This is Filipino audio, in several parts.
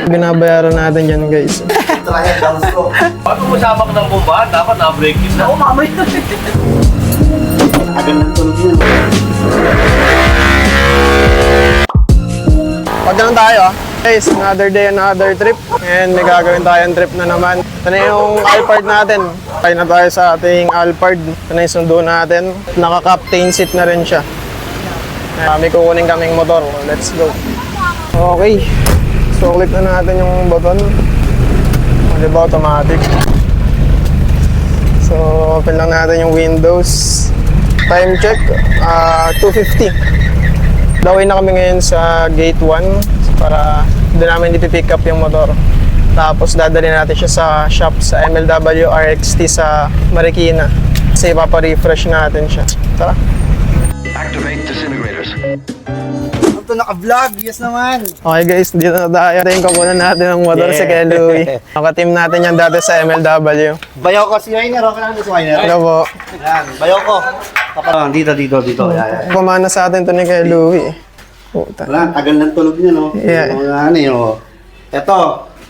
Binabayaran natin yan, guys. Paano mo sabak ng bomba? Dapat na-break yun na. Oo, mamay na. Agad ng tulog yun. Pag ganun tayo, guys, another day, another trip. And may gagawin tayong trip na naman. Ito na yung Alphard natin. Kaya na tayo sa ating Alphard. Ito na yung sundo natin. Naka-captain seat na rin siya. May kukunin kaming motor. Let's go. Okay. So, click na natin yung button. Diba, automatic. So, open lang natin yung windows. Time check, 2:50. Dawin na kami ngayon sa gate 1 para doon namin ipipick up yung motor. Tapos dadali natin siya sa shop sa MLW RXT sa Marikina. Kasi ipapa-refresh natin siya. Tara. Activate disintegrators. Ito naka-vlog, yes naman. Okay guys, dito na tayo. Tingin ko muna natin ang motor si Kuya Louie. Naka-team natin yan dati sa MLW. Bayaw ko si Wainer, okay lang si Wainer. Ano po? Yan, bayaw ko. Dito. Yan. Pumana sa atin to ni Kuya Louie. Puta. Wala, tagal ng tulog niya, no? Yeah. Ano yun? Ito.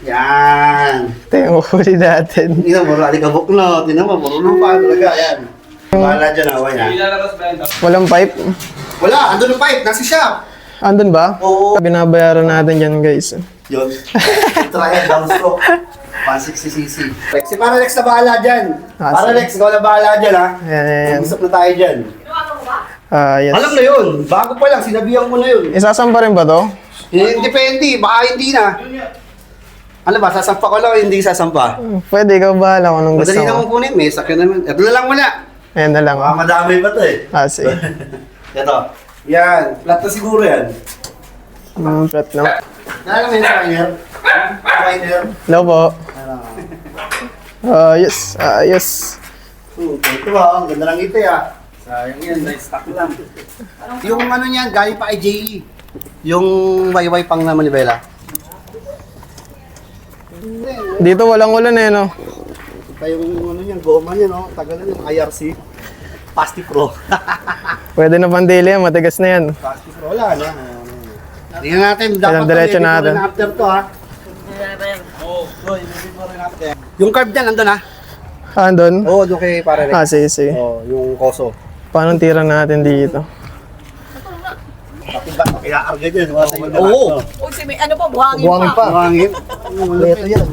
Yan. Ito yung huli natin. Tingnan mo, alikabok na. Tingnan mo, marunong pa talaga. Yan. Wala dyan, away na. Walang pipe. Wala, andun yung pipe. Nasa shop. Andun ba? Oo. Binabayaran natin yan guys. Yun. Trial downstroke. 160cc. Rex, si Paralex na bahala dyan. Paralex, ikaw na bahala dyan, ha? Yan. Mag-usap na tayo dyan. Yes. Alam na yun. Bago pa lang, sinabihan ko na yun. Isasampa rin ba to? Depende, baka hindi na. Ano ba, sasampa ko lang o hindi sasampa? Pwede, ikaw bahala kung anong gusto Madali na mo. kong kunin, may sakyan naman. Ito na lang muna. Ayan na lang. Baka madami pa to eh. Sige. Ito. Yan, flat na siguro yan. Flat na. Nalala mo yun sa Wainer? Wainer. Hello po. Ano? Yes. Yes. Ito ba, ang ganda ng ngiti ah. Sayang yan, na-stock lang. Yung ano niyan, galing pa kay JE. Yung wayway pang naman ni Bella. Dito walang ulan eh, no? Ito yung ano niyan, goma niya no, tagal na yung IRC. Pasti Pro. Pwede na pandili yan, matigas na yan. Pasti Pro, wala na. Tingnan natin, dapat diretso natin. After to ha. Yung carb dyan, nandun ha? Andun? Oo, doon kay pare Rex. Sige. Oo, yung koso. Paano tira natin dito? Bakit ba? Kaya-arga dyan. Oo. Uy, ano pa, buhangin Buhangin pa. pa. Buhangin. Leto yan.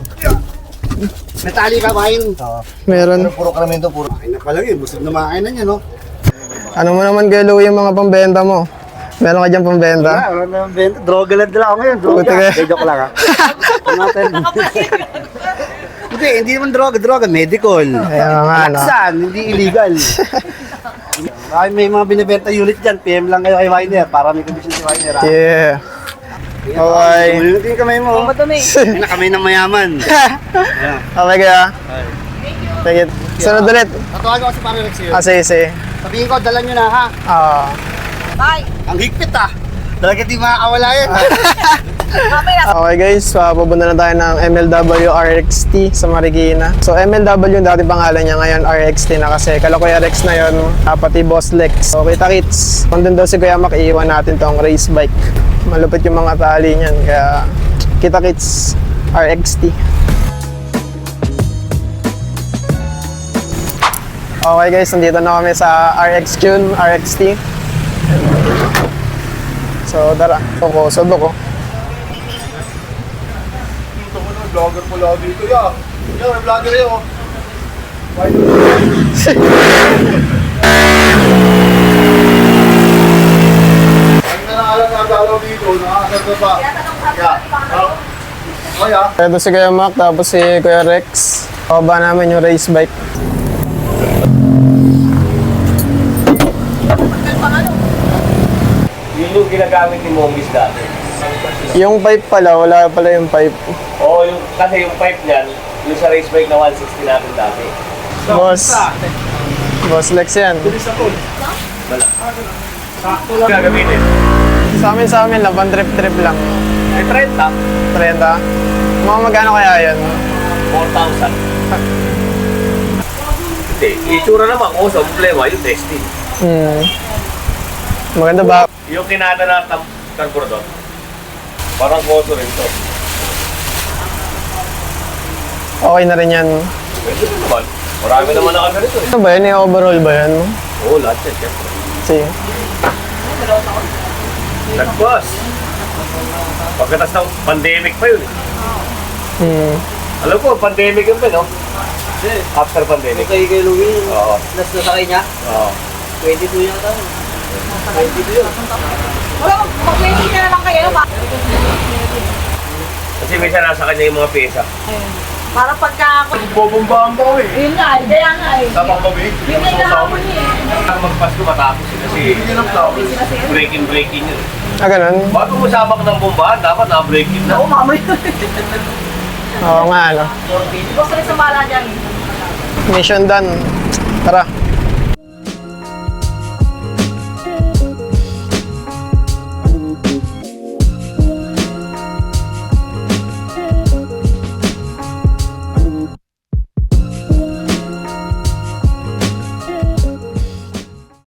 Metali ka, main. Meron. Puro karamento, puro. Main na pala yun. Busog na makain na niya, no? Ano mo naman Kuya Louie yung mga pambenta mo? Meron ka dyan pambenta? Wala naman benta. Droga lang ako ngayon. Droga. Buti ka. Joke lang ha. Natin. Hindi naman droga. Medical. Kaya nga, no? Laksan, hindi illegal. Ay, may mga binibenta unit dyan. PM lang kayo kay Wainer para may commission si Wainer ha. Yeah. Okay. Ulitin yung kamay mo. Madumi. Ay, na kamay ng mayaman. Ayan. Okay kaya? Sige. Sunod ulit. Tatawagan ko si Pare Rex yun. Sige. Sabihin ko, dala nyo na ha. Bye. Ang higpit ha. Talaga di makakawala yan ha. Mamay na. Okay guys, pupunta na tayo ng MLW RXT sa Marikina. So MLW yung dati pangalan niya, ngayon RXT na kasi kala Kuya Rex na yun, pati Boss Lex. So kita kits, kung dun daw si Kuya Mac, iiwan natin tong race bike. Malupit yung mga tali niyan, kaya kita kits RXT. Okay guys, nandito na kami sa RX Tune, RXT. So tara, sundo ko. Vlogger po lagi ito ya. Yan, may vlogger yun. Ang nanaalang nagalaw dito, nakakagod pa. Ito si Kuya Mac, tapos si Kuya Rex. Pababa namin yung race bike. Yun yung ginagamit ni Mongis dati. Yung pipe pala, wala pala yung pipe. Oo, kasi yung pipe niyan, yung sa race bike na 160 natin dati. Boss Lex yan. Wala. Gagamitin. Sa amin lang, pang trip-trip lang. Ay, 30. 30. Mga magkano kaya yan? 4,000. Hindi, itsura naman ko sa problema, yung testing. Maganda ba? Yung kinada na carburetor, parang koso rin to. Okay na rin yan. Pwede rin naman. Marami naman na ganito eh. Ano ba yan? Yung overall ba yan? Oo, lahat yan, syempre. Sige. Nagpas. Pagkatas ng pandemic pa yun. Hmm. Alam ko, pandemic yun pa, no? After pandemic. Kay Louie, Oo. nasakay niya, Oo. 22 yata. 22 yun. Wala, mag-20 na lang kayo. Kasi minsan nasa kanya yung mga pyesa. Para pagka ako. Bobombahan pa ko eh. Yun nga, kaya nga eh. Tapang kami. Yun nga yung kahapon niya eh. Ang magpasko matapos yun kasi breaking yun. Ah, ganun? Bago mo sabak ng bombahan, dapat na-breaking na. Oo, mamay. Oo nga, ano. Gusto rin sa mala dyan. Mission done. Tara.